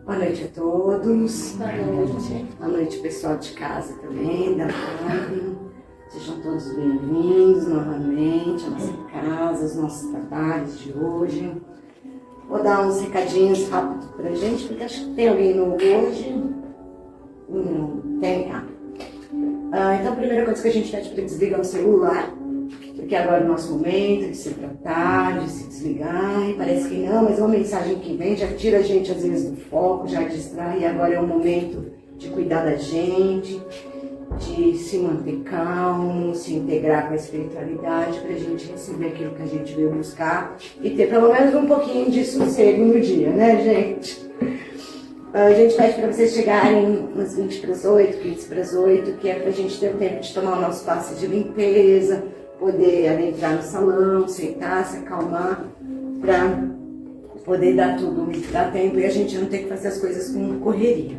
Boa noite a todos. Boa noite. Boa noite, pessoal de casa também, da live. Sejam todos bem-vindos novamente à nossa casa, aos nossos trabalhos de hoje. Vou dar uns recadinhos rápidos pra gente, porque acho que tem alguém novo hoje. Não tem? Então a primeira coisa que a gente pede para desligar o celular, porque agora é o nosso momento de se tratar, de se desligar, e parece que não, mas é uma mensagem que vem, já tira a gente às vezes do foco, já distrai, e agora é o momento de cuidar da gente, de se manter calmo, se integrar com a espiritualidade, para a gente receber aquilo que a gente veio buscar e ter pelo menos um pouquinho de sossego no dia, né, gente? A gente pede para vocês chegarem umas 20 para as 8, 15 para as 8, que é para a gente ter o tempo de tomar o nosso passe de limpeza, poder adentrar no salão, sentar, se acalmar, para poder dar tempo e a gente não ter que fazer as coisas com correria.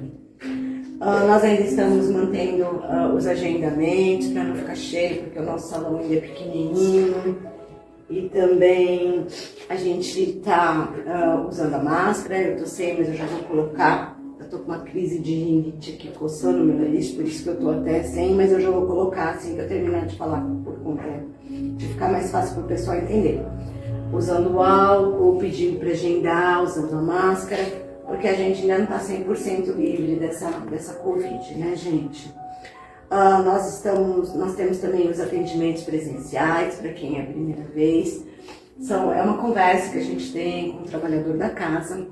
Nós ainda estamos mantendo os agendamentos para não ficar cheio, porque o nosso salão ainda é pequenininho. E também a gente está usando a máscara, eu estou sem, mas eu já vou colocar. Eu estou com uma crise de rinite aqui coçando o meu nariz, por isso que eu estou até sem, mas eu já vou colocar assim que eu terminar de falar por completo, de ficar mais fácil para o pessoal entender. Usando o álcool, pedindo para agendar, usando a máscara, porque a gente ainda não está 100% livre dessa Covid, né, gente? Nós temos também os atendimentos presenciais, para quem é a primeira vez. É uma conversa que a gente tem com o trabalhador da casa,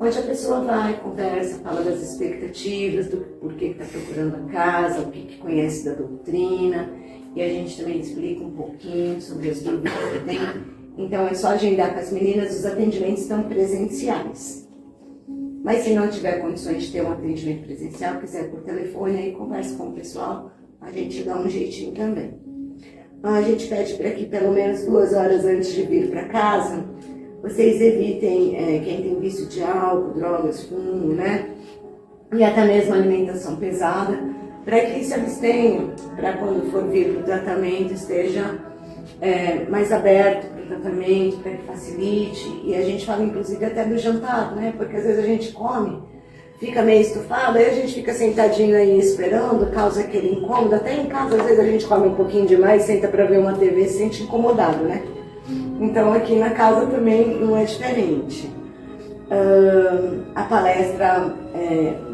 onde a pessoa vai, conversa, fala das expectativas, do porquê que está procurando a casa, o que conhece da doutrina, e a gente também explica um pouquinho sobre as dúvidas que tem. Então é só agendar com as meninas, os atendimentos estão presenciais. Mas se não tiver condições de ter um atendimento presencial, quiser por telefone, aí conversa com o pessoal, a gente dá um jeitinho também. A gente pede para que pelo menos 2 horas antes de vir para casa, vocês evitem quem tem vício de álcool, drogas, fumo, né? E até mesmo alimentação pesada, para que se abstenham, para quando for vir para o tratamento esteja mais aberto para o tratamento, para que facilite. E a gente fala inclusive até do jantar, né? Porque às vezes a gente come, fica meio estufado, aí a gente fica sentadinho aí esperando, causa aquele incômodo. Até em casa às vezes a gente come um pouquinho demais, senta para ver uma TV, se sente incomodado, né? Então aqui na casa também não é diferente. A palestra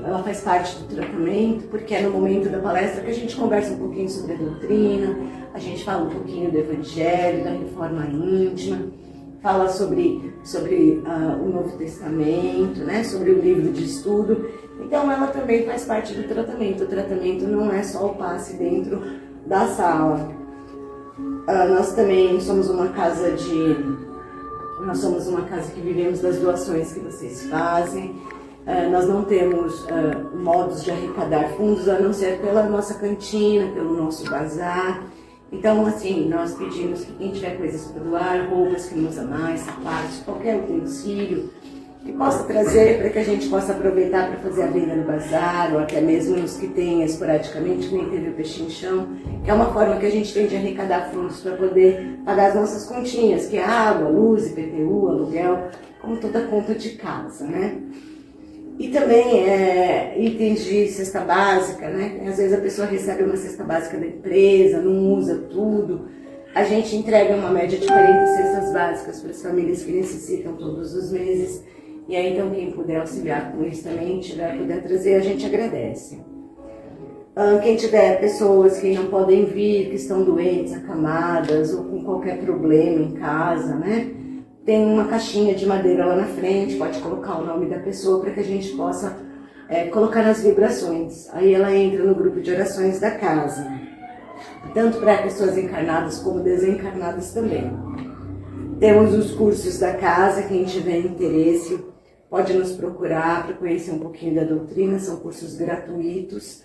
ela faz parte do tratamento, porque é no momento da palestra que a gente conversa um pouquinho sobre a doutrina, a gente fala um pouquinho do Evangelho, da reforma íntima, fala sobre o Novo Testamento, né, sobre o livro de estudo. Então ela também faz parte do tratamento. O tratamento não é só o passe dentro da sala. Nós também somos uma casa que vivemos das doações que vocês fazem. Nós não temos modos de arrecadar fundos, a não ser pela nossa cantina, pelo nosso bazar. Então, assim, nós pedimos que quem tiver coisas para doar, roupas que não usa mais, sapatos, qualquer utensílio, que possa trazer para que a gente possa aproveitar para fazer a venda no bazar, ou até mesmo nos que tem esporadicamente, que nem teve o pechinchão, que é uma forma que a gente tem de arrecadar fundos para poder pagar as nossas continhas, que é água, luz, IPTU, aluguel, como toda conta de casa, né? E também itens de cesta básica, né? Às vezes a pessoa recebe uma cesta básica da empresa, não usa tudo. A gente entrega uma média de 40 cestas básicas para as famílias que necessitam todos os meses. E aí, então, quem puder auxiliar com isso também, puder trazer, a gente agradece. Quem tiver pessoas que não podem vir, que estão doentes, acamadas, ou com qualquer problema em casa, né? Tem uma caixinha de madeira lá na frente, pode colocar o nome da pessoa para que a gente possa colocar nas vibrações. Aí ela entra no grupo de orações da casa, tanto para pessoas encarnadas como desencarnadas também. Temos os cursos da casa, quem tiver interesse pode nos procurar para conhecer um pouquinho da doutrina, são cursos gratuitos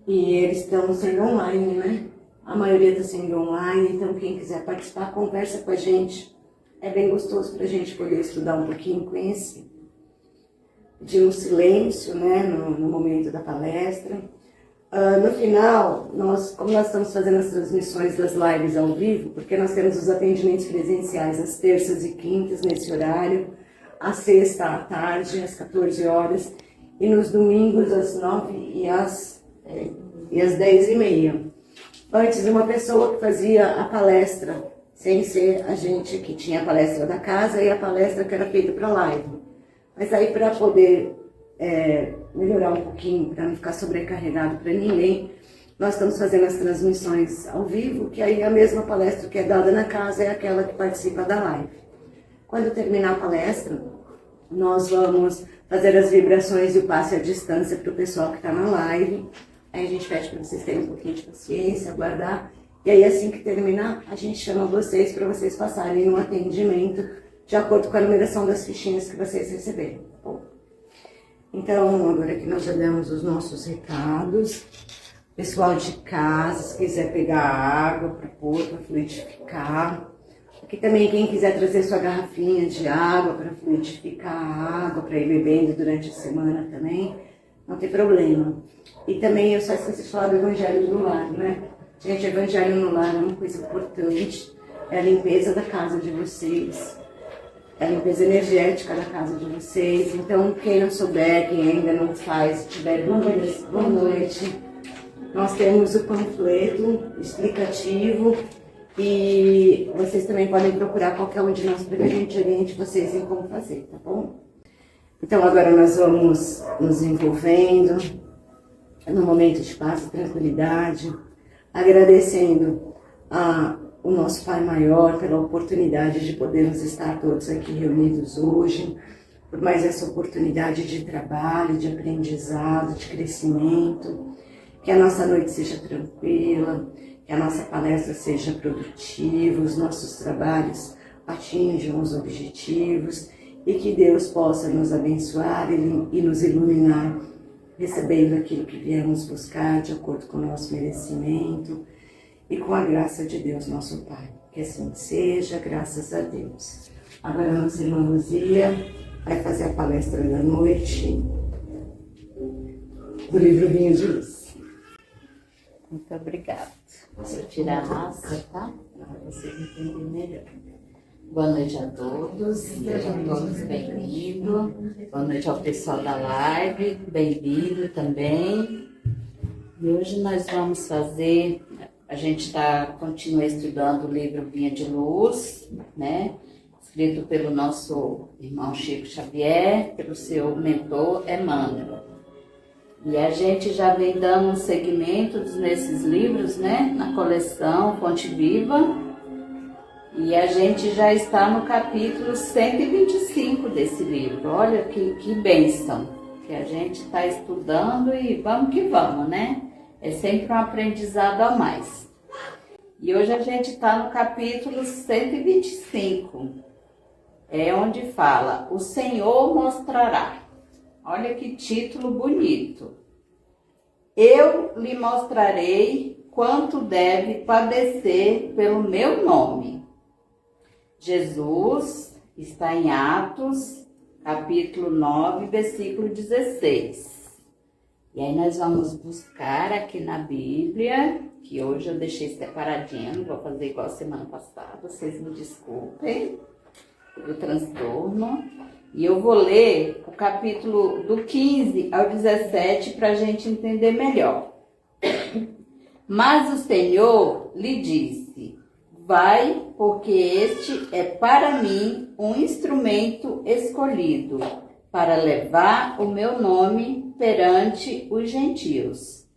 e eles estão sendo online, né? A maioria está sendo online, então quem quiser participar, conversa com a gente. É bem gostoso para a gente poder estudar um pouquinho e conhecer. De um silêncio, né, no momento da palestra. No final, como nós estamos fazendo as transmissões das lives ao vivo, porque nós temos os atendimentos presenciais às terças e quintas, nesse horário, a sexta à tarde, às 14 horas, e nos domingos às 9 e às 10h30. Antes, uma pessoa que fazia a palestra, sem ser a gente que tinha a palestra da casa e a palestra que era feita para live. Mas aí, para poder melhorar um pouquinho, para não ficar sobrecarregado para ninguém, nós estamos fazendo as transmissões ao vivo, que aí a mesma palestra que é dada na casa é aquela que participa da live. Quando terminar a palestra, nós vamos fazer as vibrações e o passe à distância para o pessoal que está na live. Aí a gente pede para vocês terem um pouquinho de paciência, aguardar. E aí, assim que terminar, a gente chama vocês para vocês passarem um atendimento de acordo com a numeração das fichinhas que vocês receberem. Tá bom? Então, agora que nós já demos os nossos recados, pessoal de casa, se quiser pegar água para pôr, para fluidificar. Aqui também, quem quiser trazer sua garrafinha de água para fluidificar a água, para ir bebendo durante a semana também, não tem problema. E também, eu só esqueci de falar do Evangelho no Lar, né? Gente, o Evangelho no Lar é uma coisa importante, é a limpeza da casa de vocês, é a limpeza energética da casa de vocês. Então, quem não souber, quem ainda não faz, tiver dúvidas, boa noite. Nós temos o panfleto explicativo e vocês também podem procurar qualquer um de nós para que a gente oriente vocês em como fazer, tá bom? Então, agora nós vamos nos envolvendo no momento de paz e tranquilidade, agradecendo o nosso Pai Maior pela oportunidade de podermos estar todos aqui reunidos hoje, por mais essa oportunidade de trabalho, de aprendizado, de crescimento, que a nossa noite seja tranquila, que a nossa palestra seja produtiva, os nossos trabalhos atinjam os objetivos e que Deus possa nos abençoar e nos iluminar, recebendo aquilo que viemos buscar de acordo com o nosso merecimento e com a graça de Deus, nosso Pai. Que assim seja, graças a Deus. Agora a nossa irmã Luzia vai fazer a palestra da noite do livro Vinho de Luz. Muito obrigada. Vou tirar a máscara, tá? Para vocês entenderem melhor. Boa noite a todos, sejam todos bem-vindos. Boa noite ao pessoal da live, bem-vindo também. E hoje nós vamos fazer, a gente continua estudando o livro Vinha de Luz, né? Escrito pelo nosso irmão Chico Xavier, pelo seu mentor Emmanuel. E a gente já vem dando um segmento nesses livros, né? Na coleção Fonte Viva. E a gente já está no capítulo 125 desse livro. Olha que bênção que a gente está estudando e vamos que vamos, né? É sempre um aprendizado a mais. E hoje a gente está no capítulo 125. É onde fala, o Senhor mostrará. Olha que título bonito. Eu lhe mostrarei quanto deve padecer pelo meu nome. Jesus está em Atos, capítulo 9, versículo 16. E aí nós vamos buscar aqui na Bíblia, que hoje eu deixei separadinho, não vou fazer igual semana passada, vocês me desculpem o transtorno. E eu vou ler o capítulo do 15 ao 17 para a gente entender melhor. Mas o Senhor lhe disse, vai, porque este é para mim um instrumento escolhido, para levar o meu nome perante os gentios,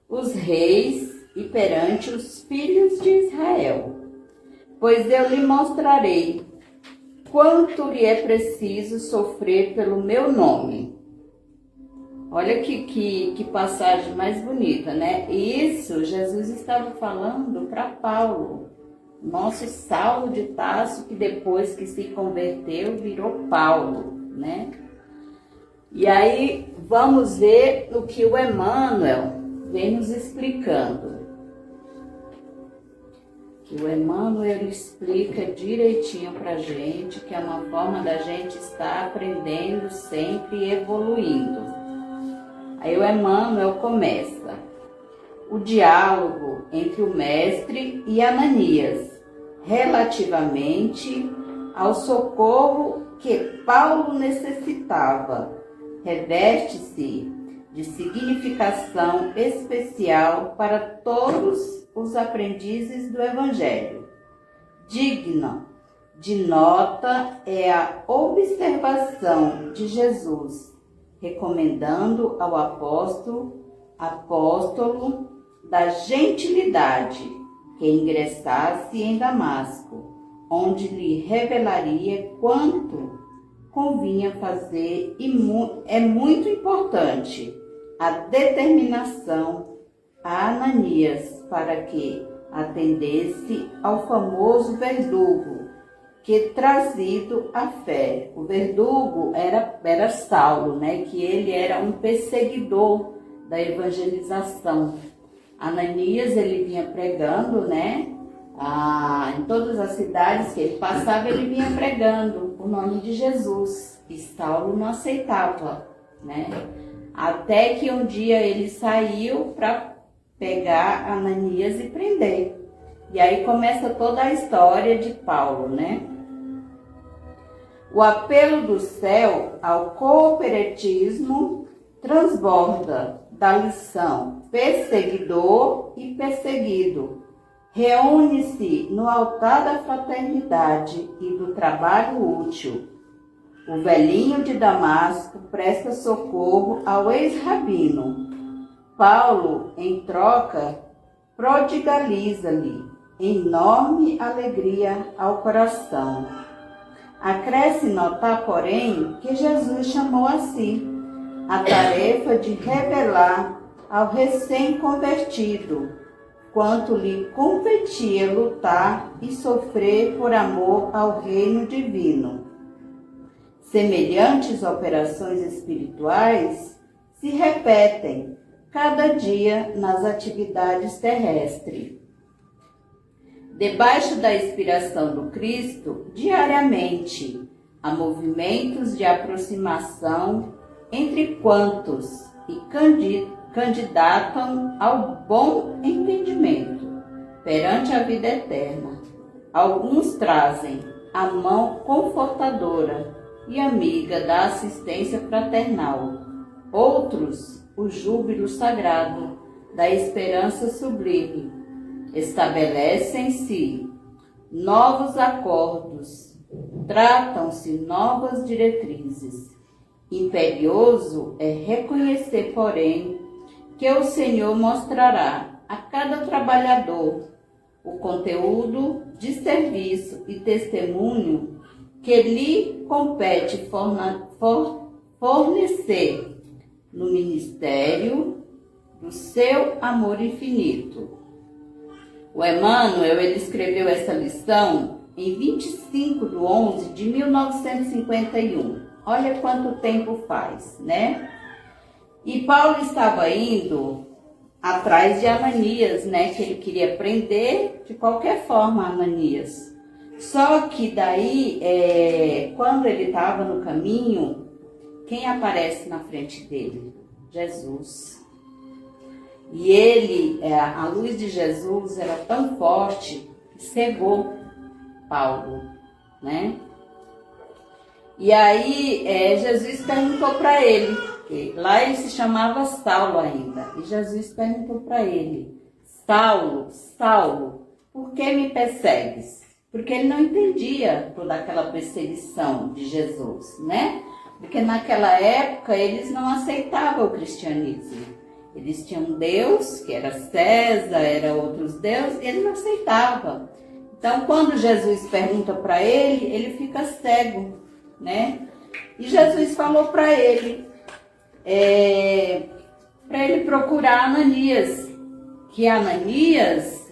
os reis e perante os filhos de Israel. Pois eu lhe mostrarei quanto lhe é preciso sofrer pelo meu nome. Olha que passagem mais bonita, né? Isso Jesus estava falando para Paulo, nosso Saulo de Tarso, que depois que se converteu virou Paulo, né? E aí vamos ver o que o Emmanuel vem nos explicando. O Emmanuel explica direitinho pra gente, que é uma forma da gente estar aprendendo sempre e evoluindo. Aí o Emmanuel começa o diálogo entre o mestre e Ananias, relativamente ao socorro que Paulo necessitava reveste-se de significação especial para todos os aprendizes do Evangelho. Digna de nota é a observação de Jesus, recomendando ao apóstolo da gentilidade que ingressasse em Damasco, onde lhe revelaria quanto convinha fazer, e é muito importante a determinação a Ananias para que atendesse ao famoso verdugo que trazido à fé. O verdugo era Saulo, né? Que ele era um perseguidor da evangelização. Ananias, ele vinha pregando, né? Em todas as cidades que ele passava, ele vinha pregando o nome de Jesus. E Saulo não aceitava, né? Até que um dia ele saiu para pegar Ananias e prender. E aí começa toda a história de Paulo, né? O apelo do céu ao cooperativismo transborda da lição perseguidor e perseguido. Reúne-se no altar da fraternidade e do trabalho útil. O velhinho de Damasco presta socorro ao ex-rabino. Paulo, em troca, prodigaliza-lhe enorme alegria ao coração. Acresce notar, porém, que Jesus chamou a si a tarefa de revelar ao recém-convertido quanto lhe competia lutar e sofrer por amor ao reino divino. Semelhantes operações espirituais se repetem cada dia nas atividades terrestres. Debaixo da inspiração do Cristo, diariamente, há movimentos de aproximação entre quantos e candidatam ao bom entendimento perante a vida eterna. Alguns trazem a mão confortadora e amiga da assistência fraternal, outros o júbilo sagrado da esperança sublime. Estabelecem-se novos acordos, tratam-se novas diretrizes. Imperioso é reconhecer, porém, que o Senhor mostrará a cada trabalhador o conteúdo de serviço e testemunho que lhe compete fornecer no ministério do seu amor infinito. O Emmanuel, ele escreveu essa lição em 25/11 de 1951. Olha quanto tempo faz, né? E Paulo estava indo atrás de Ananias, né? Que ele queria prender de qualquer forma Ananias. Só que daí, quando ele estava no caminho, quem aparece na frente dele? Jesus. E ele, a luz de Jesus era tão forte que cegou Paulo, né? E aí Jesus perguntou para ele, lá ele se chamava Saulo ainda, e Jesus perguntou para ele: Saulo, Saulo, por que me persegues? Porque ele não entendia toda aquela perseguição de Jesus, né? Porque naquela época eles não aceitavam o cristianismo. Eles tinham um Deus, que era César, era outros deuses, e ele não aceitava. Então, quando Jesus pergunta para ele, ele fica cego, né? E Jesus falou para ele procurar Ananias, que Ananias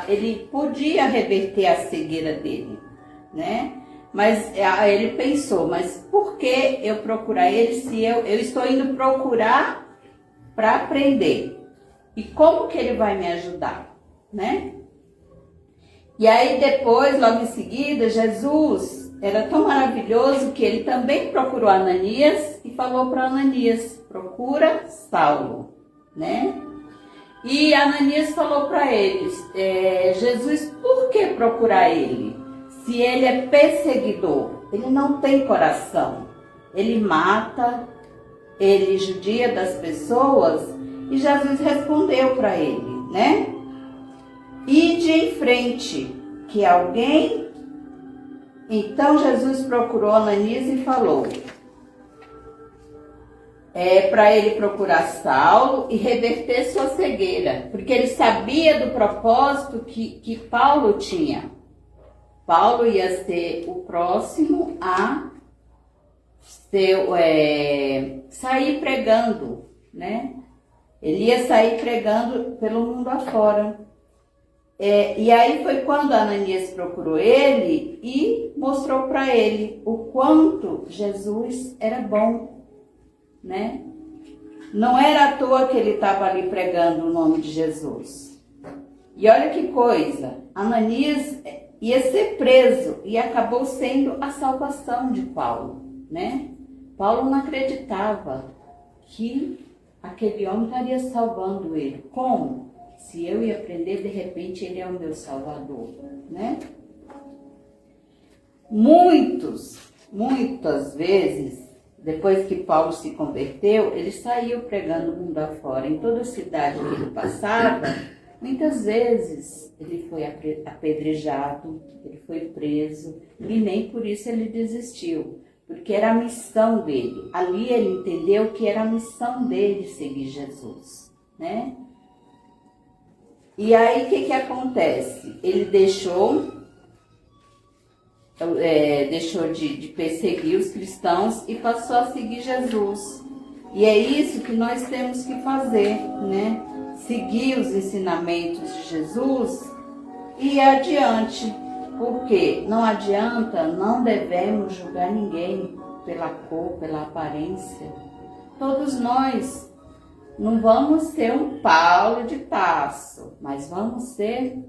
ele podia reverter a cegueira dele, né? Mas ele pensou, mas por que eu procurar ele se eu estou indo procurar para aprender? E como que ele vai me ajudar, né? E aí depois, logo em seguida, Jesus era tão maravilhoso que ele também procurou Ananias e falou para Ananias: procura Saulo, né? E Ananias falou para eles: Jesus, por que procurar ele? Se ele é perseguidor, ele não tem coração. Ele mata, ele judia das pessoas, e Jesus respondeu para ele, né? Ide em frente, que alguém... Então Jesus procurou Ananias e falou para ele procurar Saulo e reverter sua cegueira, porque ele sabia do propósito que Paulo tinha. Paulo ia ser o próximo a sair pregando, né? Ele ia sair pregando pelo mundo afora. E aí foi quando Ananias procurou ele e mostrou para ele o quanto Jesus era bom, né? Não era à toa que ele estava ali pregando o nome de Jesus. E olha que coisa, Ananias ia ser preso e acabou sendo a salvação de Paulo, né? Paulo não acreditava que aquele homem estaria salvando ele. Como? Se eu ia aprender, de repente ele é o meu salvador, né? Muitas vezes, depois que Paulo se converteu, ele saiu pregando o mundo afora. Em toda cidade que ele passava, muitas vezes ele foi apedrejado, ele foi preso, e nem por isso ele desistiu, porque era a missão dele. Ali ele entendeu que era a missão dele seguir Jesus, né? E aí, o que acontece? Ele deixou de perseguir os cristãos e passou a seguir Jesus. E é isso que nós temos que fazer, né? Seguir os ensinamentos de Jesus e ir adiante. Porque não adianta, não devemos julgar ninguém pela cor, pela aparência. Todos nós não vamos ser um Paulo de Tarso, mas vamos ser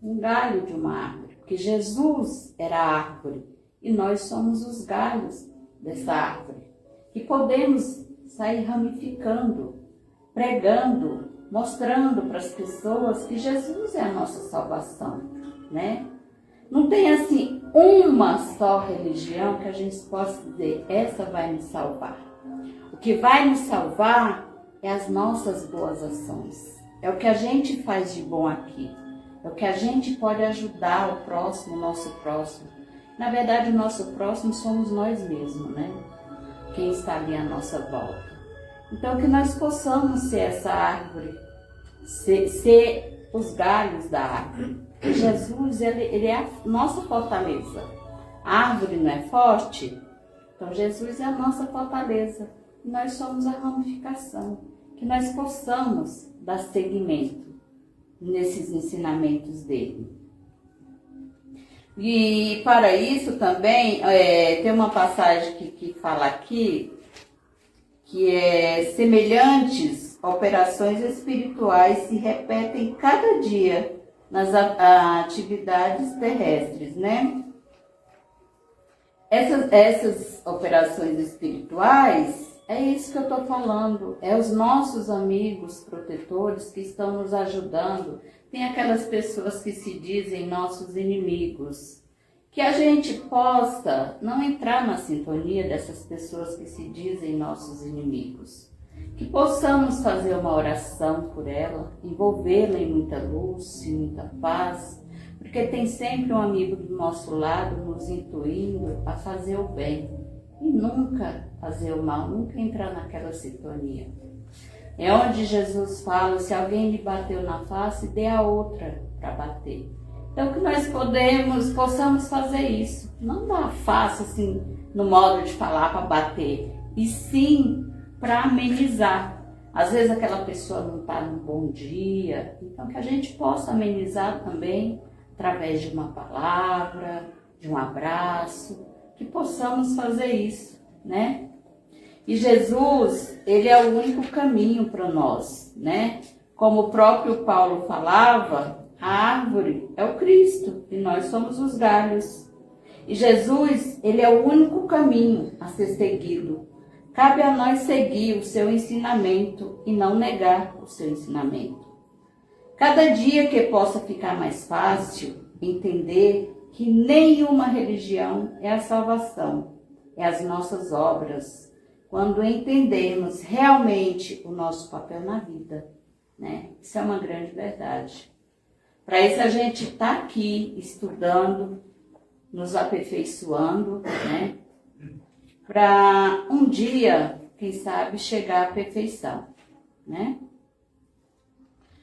um galho de uma árvore. Porque Jesus era a árvore e nós somos os galhos dessa árvore. E podemos sair ramificando, pregando, mostrando para as pessoas que Jesus é a nossa salvação, né? Não tem assim uma só religião que a gente possa dizer, essa vai me salvar. O que vai nos salvar é as nossas boas ações. É o que a gente faz de bom aqui. É o que a gente pode ajudar o próximo, o nosso próximo. Na verdade, o nosso próximo somos nós mesmos, né? Quem está ali à nossa volta. Então, que nós possamos ser essa árvore, ser os galhos da árvore. Jesus, ele é a nossa fortaleza. A árvore não é forte? Então, Jesus é a nossa fortaleza. E nós somos a ramificação. Que nós possamos dar seguimento nesses ensinamentos dele. E para isso também, tem uma passagem que fala aqui, que é semelhantes operações espirituais se repetem cada dia nas atividades terrestres, né? Essas operações espirituais, é isso que eu estou falando, é os nossos amigos protetores que estão nos ajudando. Tem aquelas pessoas que se dizem nossos inimigos, que a gente possa não entrar na sintonia dessas pessoas que se dizem nossos inimigos, que possamos fazer uma oração por ela, envolvê-la em muita luz, em muita paz, porque tem sempre um amigo do nosso lado nos intuindo a fazer o bem e nunca fazer o mal, nunca entrar naquela sintonia. É onde Jesus fala, se alguém lhe bateu na face, dê a outra para bater. Então que nós possamos fazer isso, não dar a face assim, no modo de falar para bater, e sim para amenizar. Às vezes aquela pessoa não está num bom dia, então que a gente possa amenizar também através de uma palavra, de um abraço, que possamos fazer isso, né? E Jesus, ele é o único caminho para nós, né? Como o próprio Paulo falava, a árvore é o Cristo e nós somos os galhos. E Jesus, ele é o único caminho a ser seguido. Cabe a nós seguir o seu ensinamento e não negar o seu ensinamento. Cada dia que possa ficar mais fácil entender que nenhuma religião é a salvação, é as nossas obras, quando entendemos realmente o nosso papel na vida, né? Isso é uma grande verdade. Para isso a gente está aqui estudando, nos aperfeiçoando, né? Para um dia, quem sabe, chegar à perfeição, né?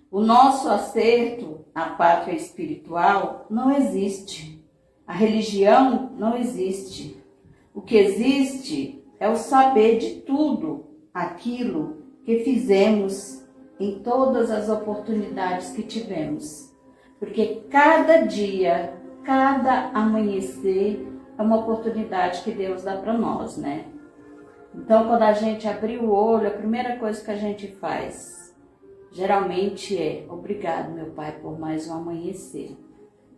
O nosso acerto, a pátria espiritual, não existe. A religião não existe. O que existe é o saber de tudo aquilo que fizemos em todas as oportunidades que tivemos. Porque cada dia, cada amanhecer é uma oportunidade que Deus dá para nós, né? Então, quando a gente abrir o olho, a primeira coisa que a gente faz, geralmente é: obrigado, meu Pai, por mais um amanhecer.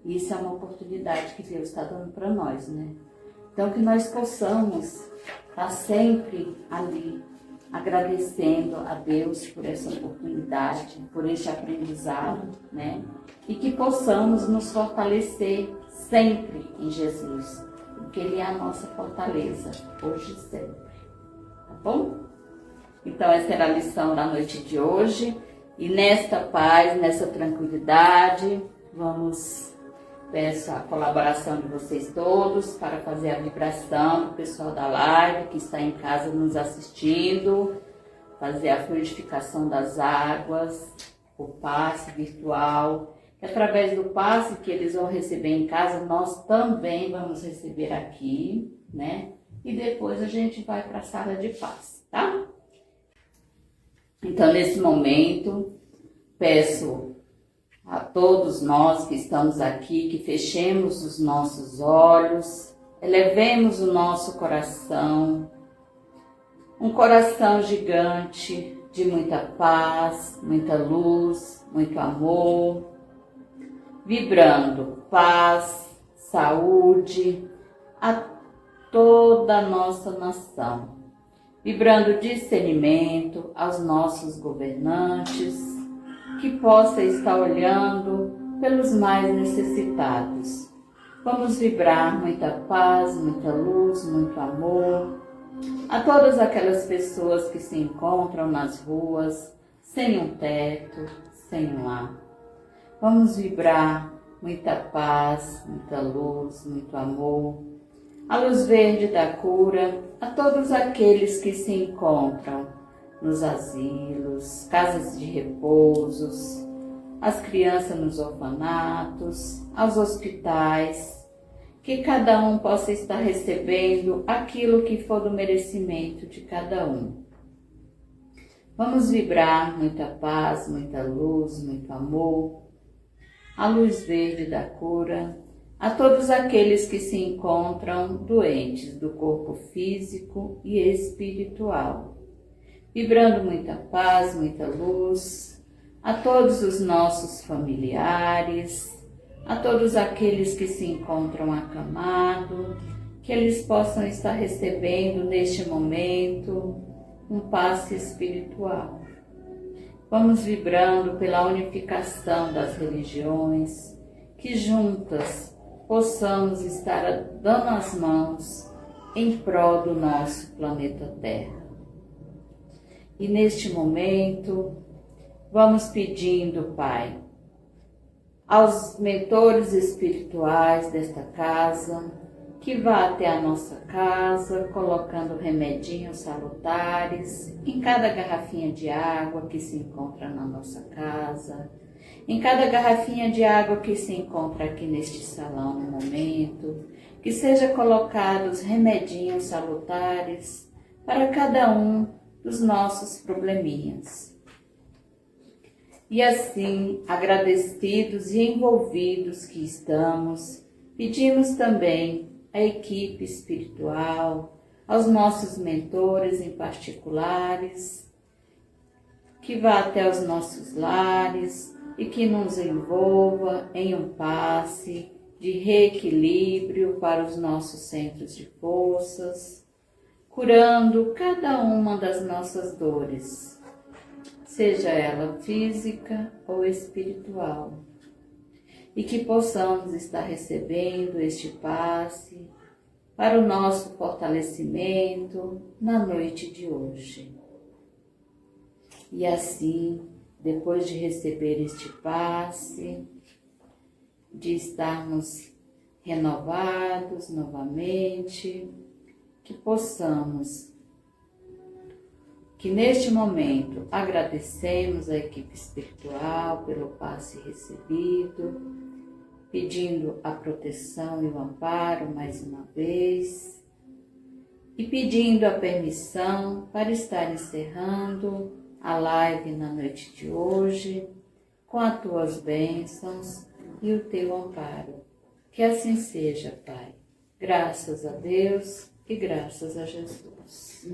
Isso é uma oportunidade que Deus está dando para nós, né? Então, que nós possamos estar sempre ali, agradecendo a Deus por essa oportunidade, por este aprendizado, né? E que possamos nos fortalecer sempre em Jesus, porque Ele é a nossa fortaleza, hoje e sempre. Tá bom? Então, essa era a lição da noite de hoje. E nesta paz, nessa tranquilidade, peço a colaboração de vocês todos para fazer a vibração do pessoal da live que está em casa nos assistindo, fazer a fluidificação das águas, o passe virtual, que através do passe que eles vão receber em casa, nós também vamos receber aqui, né? E depois a gente vai para a sala de passe, tá? Então, nesse momento, peço a todos nós que estamos aqui, que fechemos os nossos olhos, elevemos o nosso coração, um coração gigante de muita paz, muita luz, muito amor, vibrando paz, saúde a toda a nossa nação, vibrando discernimento aos nossos governantes, que possa estar olhando pelos mais necessitados. Vamos vibrar muita paz, muita luz, muito amor a todas aquelas pessoas que se encontram nas ruas, sem um teto, sem um lar. Vamos vibrar muita paz, muita luz, muito amor, a luz verde da cura a todos aqueles que se encontram nos asilos, casas de repousos, as crianças nos orfanatos, aos hospitais, que cada um possa estar recebendo aquilo que for do merecimento de cada um. Vamos vibrar muita paz, muita luz, muito amor, a luz verde da cura a todos aqueles que se encontram doentes do corpo físico e espiritual. Vibrando muita paz, muita luz a todos os nossos familiares, a todos aqueles que se encontram acamados, que eles possam estar recebendo neste momento um passe espiritual. Vamos vibrando pela unificação das religiões, que juntas possamos estar dando as mãos em prol do nosso planeta Terra. E neste momento, vamos pedindo, Pai, aos mentores espirituais desta casa, que vá até a nossa casa, colocando remedinhos salutares em cada garrafinha de água que se encontra na nossa casa, em cada garrafinha de água que se encontra aqui neste salão no momento, que seja colocados remedinhos salutares para cada um dos nossos probleminhas. E assim, agradecidos e envolvidos que estamos, pedimos também à equipe espiritual, aos nossos mentores em particulares, que vá até os nossos lares e que nos envolva em um passe de reequilíbrio para os nossos centros de forças, curando cada uma das nossas dores, seja ela física ou espiritual. e que possamos estar recebendo este passe para o nosso fortalecimento na noite de hoje. E assim, depois de receber este passe, de estarmos renovados novamente, que neste momento agradecemos a equipe espiritual pelo passe recebido, pedindo a proteção e o amparo mais uma vez, e pedindo a permissão para estar encerrando a live na noite de hoje, com as tuas bênçãos e o teu amparo. Que assim seja, Pai. Graças a Deus e graças a Jesus.